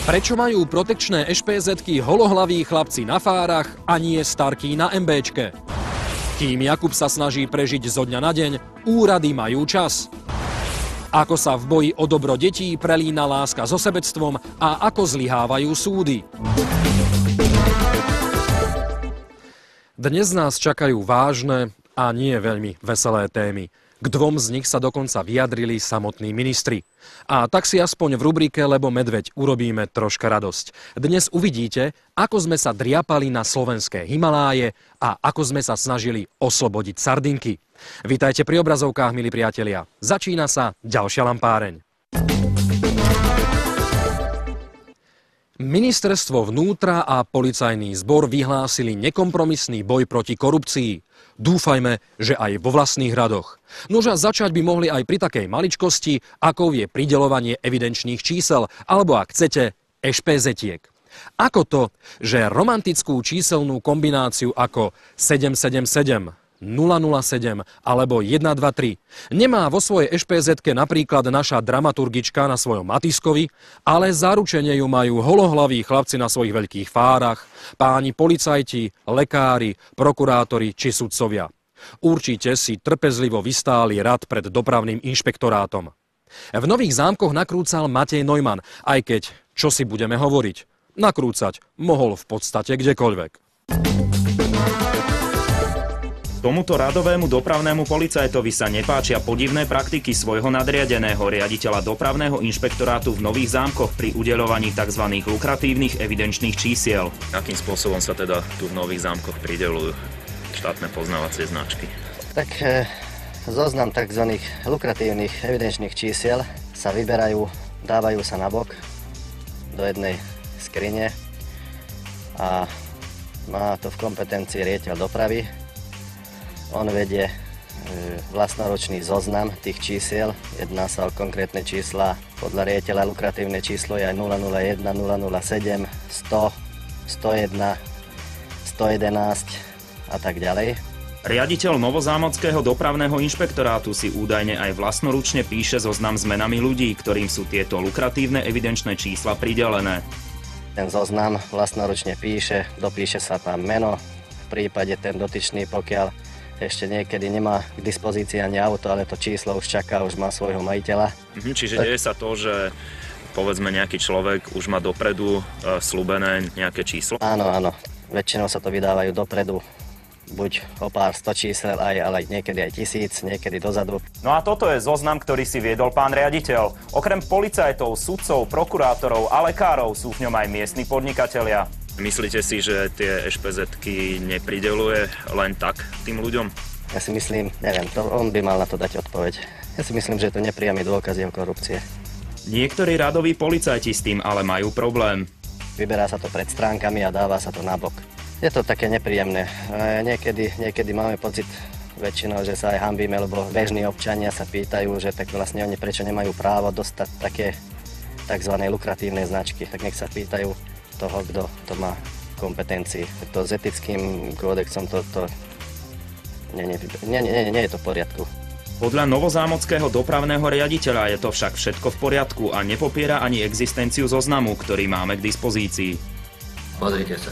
Prečo majú protekčné ešpézetky holohlaví chlapci na fárach a nie starky na MBčke? Kým Jakub sa snaží prežiť zo dňa na deň, úrady majú čas. Ako sa v boji o dobro detí prelína láska so sebectvom a ako zlyhávajú súdy. Dnes nás čakajú vážne a nie veľmi veselé témy. K dvom z nich sa dokonca vyjadrili samotní ministri. A tak si aspoň v rubrike Lebo medveď urobíme troška radosť. Dnes uvidíte, ako sme sa driapali na slovenské Himaláje a ako sme sa snažili oslobodiť sardinky. Vitajte pri obrazovkách, milí priatelia. Začína sa ďalšia lampáreň. Ministerstvo vnútra a policajný zbor vyhlásili nekompromisný boj proti korupcii. Dúfajme, že aj vo vlastných radoch. Nože začať by mohli aj pri takej maličkosti, akou je prideľovanie evidenčných čísel, alebo ak chcete, ešpézetiek. Ako to, že romantickú číselnú kombináciu ako 777, 007 alebo 123 nemá vo svojej ešpézetke napríklad naša dramaturgička na svojom Matiskovi, ale zaručene ju majú holohlaví chlapci na svojich veľkých fárach, páni policajti, lekári, prokurátori či sudcovia. Určite si trpezlivo vystáli rad pred dopravným inšpektorátom. V Nových Zámkoch nakrúcal Matej Neumann, aj keď, čo si budeme hovoriť, nakrúcať mohol v podstate kdekoľvek. Tomuto radovému dopravnému policajtovi sa nepáčia podivné praktiky svojho nadriadeného riaditeľa dopravného inšpektorátu v Nových Zámkoch pri udeľovaní tzv. Lukratívnych evidenčných čísiel. Akým spôsobom sa teda tu v Nových Zámkoch prideľujú štátne poznávacie značky? Tak zoznam tzv. Lukratívnych evidenčných čísiel sa vyberajú, dávajú sa nabok do jednej skrine a má to v kompetencii riaditeľ dopravy. On vedie vlastnoročný zoznam tých čísiel. Jedná sa o konkrétne čísla. Podľa riaditeľa lukratívne číslo je aj 001, 007, 100, 101, 111 a tak ďalej. Riaditeľ Novozámockého dopravného inšpektorátu si údajne aj vlastnoručne píše zoznam s menami ľudí, ktorým sú tieto lukratívne evidenčné čísla pridelené. Ten zoznam vlastnoručne píše, dopíše sa tam meno. V prípade ten dotyčný, pokiaľ ešte niekedy nemá k dispozícii ani auto, ale to číslo už čaká, už má svojho majiteľa. Čiže deje sa to, že povedzme nejaký človek už má dopredu slúbené nejaké číslo? Áno. Väčšinou sa to vydávajú dopredu. Buď o pár 100 čísel, ale niekedy aj 1000, niekedy dozadu. No a toto je zoznam, ktorý si viedol pán riaditeľ. Okrem policajtov, sudcov, prokurátorov a lekárov sú v ňom aj miestni podnikatelia. Myslíte si, že tie ešpézetky neprideľuje len tak tým ľuďom? Ja si myslím, neviem, on by mal na to dať odpoveď. Ja si myslím, že je to nepriamy dôkaz jeho korupcie. Niektorí radoví policajti s tým ale majú problém. Vyberá sa to pred stránkami a dáva sa to nabok. Je to také nepríjemné. Niekedy máme pocit väčšinou, že sa aj hanbíme, lebo bežní občania sa pýtajú, že tak vlastne oni prečo nemajú právo dostať také tzv. Lukratívne značky. Tak nech sa pýtajú toho, kto to má kompetencii. To s etickým kódexom nie je to v poriadku. Podľa Novozámockého dopravného riaditeľa je to však všetko v poriadku a nepopiera ani existenciu zoznamu, ktorý máme k dispozícii. Pozrite sa.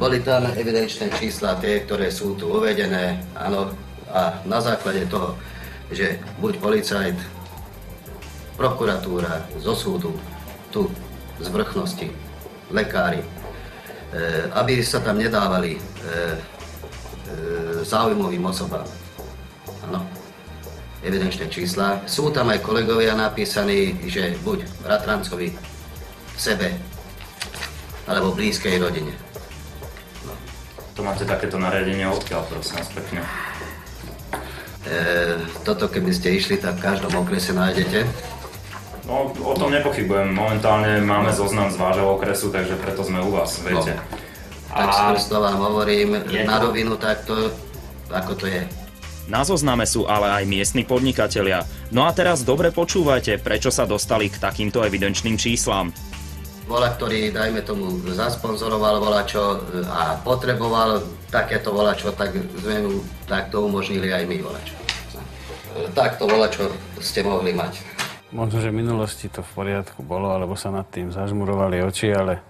Boli tam evidenčné čísla, tie, ktoré sú tu uvedené, áno, a na základe toho, že buď policajt, prokuratúra, zo súdu, tu z vrchnosti, lekári, aby sa tam nedávali záujmovým osobám. Áno, evidenčné čísla. Sú tam aj kolegovia napísaní, že buď bratrancovi, sebe, alebo blízkej rodine. No. To máte takéto nariadenie odkiaľ, prosím vás pekne? Toto keby ste išli, tak v každom okrese nájdete. No, o tom nepochybujem. Momentálne máme zoznam z vášho okresu, takže preto sme u vás, viete. Tak to vám hovorím na rovinu takto, ako to je. Na zozname sú ale aj miestni podnikatelia. No a teraz dobre počúvajte, prečo sa dostali k takýmto evidenčným číslam. Vola, ktorý, dajme tomu, zasponzoroval volačo a potreboval takéto volačo, tak sme mu takto umožnili aj my volačo. Takto volačo ste mohli mať. Možno, že v minulosti to v poriadku bolo, alebo sa nad tým zažmurovali oči, ale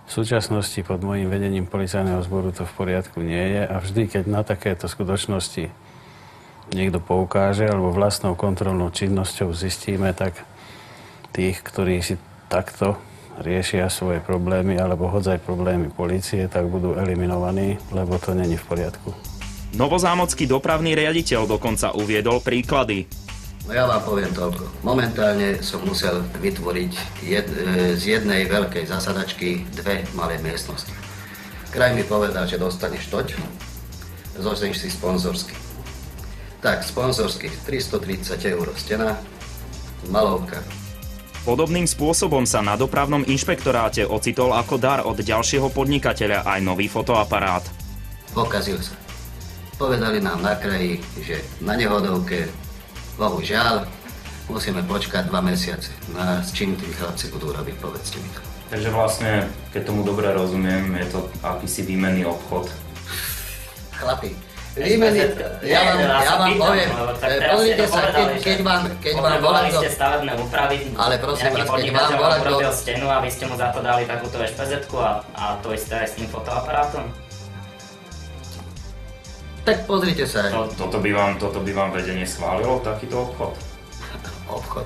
v súčasnosti pod môjim vedením policajného zboru to v poriadku nie je a vždy, keď na takéto skutočnosti niekto poukáže alebo vlastnou kontrolnou činnosťou zistíme, tak tých, ktorí si takto riešia svoje problémy alebo hodzaj problémy polície, tak budú eliminovaní, lebo to není v poriadku. Novozámocký dopravný riaditeľ dokonca uviedol príklady. No ja vám poviem toľko. Momentálne som musel vytvoriť z jednej veľkej zasadačky 2 malé miestnosti. Kraj mi povedal, že dostaneš toť, zostaneš si sponzorsky. Tak, sponzorsky 330 € stena, malovka. Podobným spôsobom sa na dopravnom inšpektoráte ocitol ako dar od ďalšieho podnikateľa aj nový fotoaparát. Pokazil sa. Povedali nám na kraji, že na nehodovke bohužiaľ, musíme počkať 2 mesiace. No a s čím tí chlapci budú robiť, povedzte mi to. Takže vlastne, keď tomu dobre rozumiem, je to akýsi výmenný obchod. Chlapi, výmenný, ja vám poviem, pozrite sa, keď vám volá to... ste stavebné úpravy, ale prosím vás, keď vám volá to... urobil stenu a vy ste mu za to dali takúto špezetku a to isté aj s tým fotoaparátom? Tak pozrite sa. Toto by vám vedenie schválilo, takýto obchod? Obchod?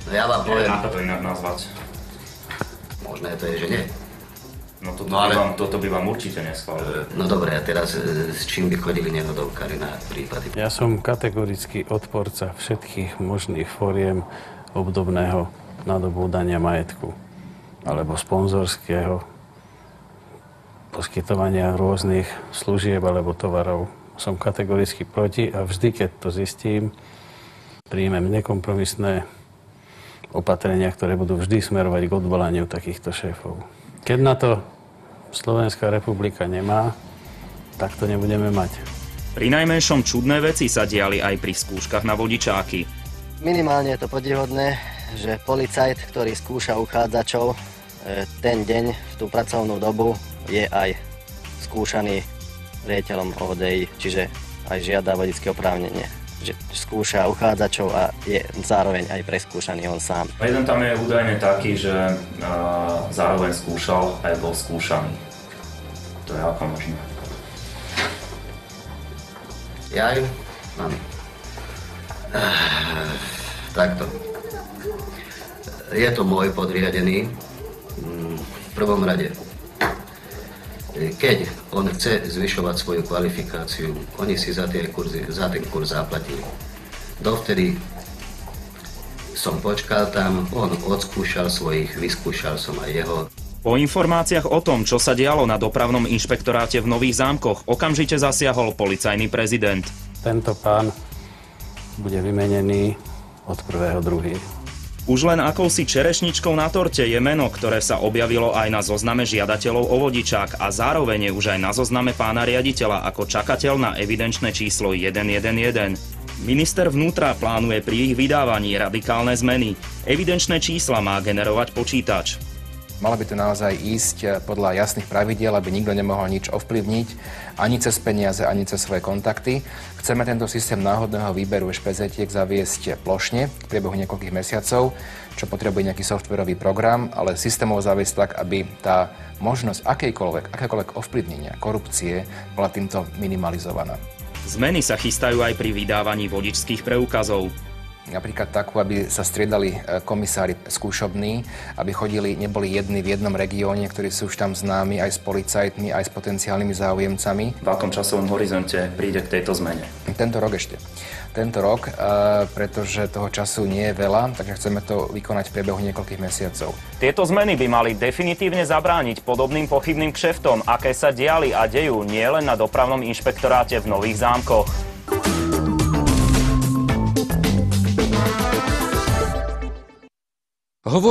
No ja vám poviem... Ako to inak nazvať? Možné to je, že nie. No toto by vám určite neschválilo. No dobre, a teraz s čím by chodili nehodovkári na prípady? Ja som kategorický odporca všetkých možných fóriem obdobného nadobúdania majetku alebo sponzorského poskytovania rôznych služieb alebo tovarov. Som kategoricky proti a vždy, keď to zistím, príjmem nekompromisné opatrenia, ktoré budú vždy smerovať k odvolaniu takýchto šéfov. Keď na to Slovenská republika nemá, tak to nebudeme mať. Pri najmenšom čudné veci sa diali aj pri skúškach na vodičáky. Minimálne je to podivodné, že policajt, ktorý skúša uchádzačov, ten deň v tú pracovnú dobu je aj skúšaný riaditeľom ODI, čiže aj žiada vodičské oprávnenie. Že skúša uchádzačov a je zároveň aj preskúšaný on sám. Jeden tam je údajne taký, že zároveň skúšal aj bol skúšaný. To je ako možné? Jaj, mám. Takto. Je to môj podriadený. V prvom rade. Keď on chce zvyšovať svoju kvalifikáciu, oni si za ten kurz zaplatili. Dovtedy som počkal tam, on odskúšal svojich, vyskúšal som aj jeho. Po informáciách o tom, čo sa dialo na dopravnom inšpektoráte v Nových Zámkoch, okamžite zasiahol policajný prezident. Tento pán bude vymenený od 1.2. Už len akousi čerešničkou na torte je meno, ktoré sa objavilo aj na zozname žiadateľov o vodičák a zároveň je už aj na zozname pána riaditeľa ako čakateľ na evidenčné číslo 111. Minister vnútra plánuje pri ich vydávaní radikálne zmeny. Evidenčné čísla má generovať počítač. Malo by to naozaj ísť podľa jasných pravidiel, aby nikto nemohol nič ovplyvniť, ani cez peniaze, ani cez svoje kontakty. Chceme tento systém náhodného výberu špezetiek zaviesť plošne v priebehu niekoľkých mesiacov, čo potrebuje nejaký softwarový program, ale systémov zaviesť tak, aby tá možnosť akékoľvek ovplyvnenia, korupcie bola týmto minimalizovaná. Zmeny sa chystajú aj pri vydávaní vodičských preukazov. Napríklad takú, aby sa striedali komisári skúšobní, aby neboli jedni v jednom regióne, ktorí sú už tam známi aj s policajtmi, aj s potenciálnymi záujemcami. V akom časovom horizonte príde k tejto zmene? Tento rok ešte. Tento rok, pretože toho času nie je veľa, takže chceme to vykonať v priebehu niekoľkých mesiacov. Tieto zmeny by mali definitívne zabrániť podobným pochybným kšeftom, aké sa diali a dejú nielen na dopravnom inšpektoráte v Nových Zámkoch. Hovorí